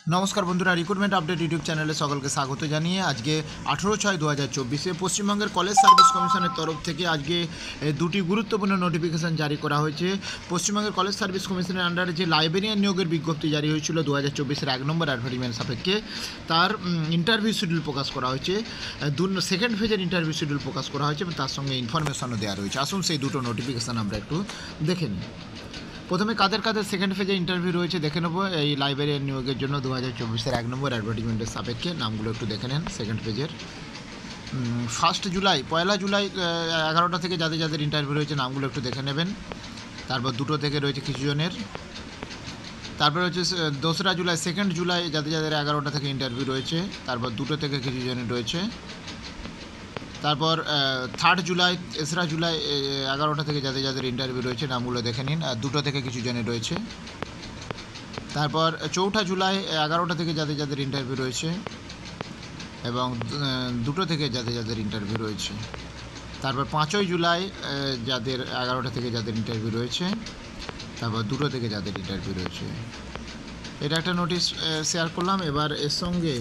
নমস্কার বন্ধুরা, recruitment update YouTube চ্যানেলে সকলকে স্বাগত জানিয়ে আজকে 18/6/2024 পশ্চিমবঙ্গের কলেজ সার্ভিস কমিশনের তরফ থেকে আজকে দুটি গুরুত্বপূর্ণ নোটিফিকেশন জারি করা হয়েছে। পশ্চিমবঙ্গের কলেজ সার্ভিস কমিশনের আন্ডারে যে লাইব্রেরিয়ান নিয়োগের বিজ্ঞপ্তি জারি হয়েছিল 2024-এর 1 নম্বর অ্যাডভার্টাইজমেন্ট সাপেক্ষে তার ইন্টারভিউ শিডিউল প্রকাশ করা হয়েছে। সেকেন্ড ফেজের ইন্টারভিউ শিডিউল প্রকাশ করা হয়েছে এবং তার সঙ্গে ইনফরমেশনও দেওয়া রয়েছে। আসুন সেই দুটো নোটিফিকেশান আমরা একটু দেখে নিই। প্রথমে কাদের কাদের সেকেন্ড ফেজে ইন্টারভিউ রয়েছে দেখে নেব। এই লাইব্রেরিয়ান নিয়োগের জন্য 2024-এর 1 নম্বর অ্যাডভার্টাইজমেন্টের সাপেক্ষে নামগুলো একটু দেখে নেন। সেকেন্ড ফেজের 1 জুলাই 11টা থেকে যাদের যাদের ইন্টারভিউ রয়েছে নামগুলো একটু দেখে নেবেন। তারপর 2টো থেকে রয়েছে কিছু জনের। তারপর হচ্ছে 2রা জুলাই 2 জুলাই যাদের যাদের 11টা থেকে ইন্টারভিউ রয়েছে। তারপর 2টো থেকে কিছু জনের রয়েছে। তারপর 3 জুলাই 3রা জুলাই 11টা থেকে যাদের যাদের ইন্টারভিউ রয়েছে নামগুলো দেখে নিন। 2টো থেকে কিছু জনের রয়েছে। তারপর 4 জুলাই 11টা থেকে যাদের যাদের ইন্টারভিউ রয়েছে এবং 2টো থেকে যাদের যাদের ইন্টারভিউ রয়েছে। তারপর 5 জুলাই যাদের 11টা থেকে যাদের ইন্টারভিউ রয়েছে, তারপর 2টো থেকে যাদের ইন্টারভিউ রয়েছে। এটা একটা নোটিশ শেয়ার করলাম। এবার এর সঙ্গে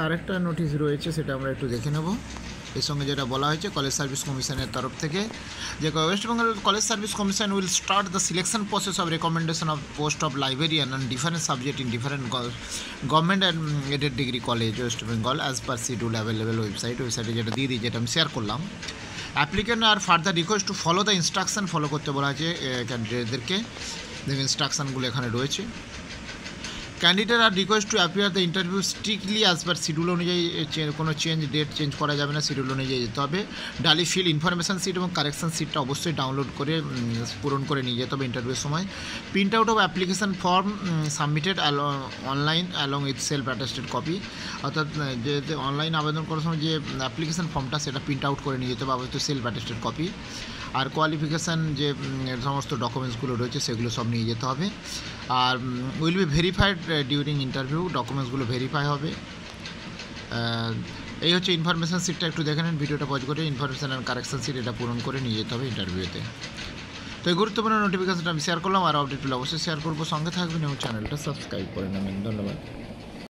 আরেকটা নোটিশ রয়েছে, সেটা আমরা একটু দেখে নেব। এর সঙ্গে যেটা বলা হয়েছে কলেজ সার্ভিস কমিশনের তরফ থেকে যে West Bengal college service commission will start the selection process of recommendation of post of librarian and different subject in different government and aided degree college West Bengal as per schedule available ওয়েবসাইটে যেটা দিয়ে দিই, যেটা আমি শেয়ার করলাম। Applicant are further request to follow the instruction, follow করতে বলা হয়েছে ক্যান্ডিডেটদেরকে। ইনস্ট্রাকশনগুলো এখানে রয়েছে। Candidate are request to appear the interview strictly as per schedule অনুযায়ী, কোনো ডেট চেঞ্জ করা যাবে না, শিডিউল অনুযায়ী যেতে হবে। ডালি ফিল ইনফরমেশান সিট এবং কারেকশান সিটটা অবশ্যই ডাউনলোড করে পূরণ করে নিয়ে যেতে হবে ইন্টারভিউর সময়। Print out of application form submitted online along with self attested copy, অর্থাৎ যে অনলাইন আবেদন করার সময় যে অ্যাপ্লিকেশান ফর্মটা সেটা প্রিন্ট আউট করে নিয়ে যেতে হবে, আবার সেলফ অ্যাটাস্টেড কপি। আর কোয়ালিফিকেশান যে সমস্ত ডকুমেন্টসগুলো রয়েছে সেগুলো সব নিয়ে যেতে হবে। আর will be verified during interview, ডকুমেন্টসগুলো ভেরিফাই হবে। এই হচ্ছে ইনফরমেশান সিটটা, একটু দেখে নেন ভিডিওটা পজ করে। ইনফরমেশান অ্যান্ড কারেকশান সিট এটা পূরণ করে নিয়ে যেতে হবে ইন্টারভিউতে। তো এই গুরুত্বপূর্ণ নোটিফিকেশনটা আমি শেয়ার করলাম। আর আপডেটগুলো অবশ্যই শেয়ার করবো, সঙ্গে থাকবেন এবং চ্যানেলটা সাবস্ক্রাইব করে নেবেন। ধন্যবাদ।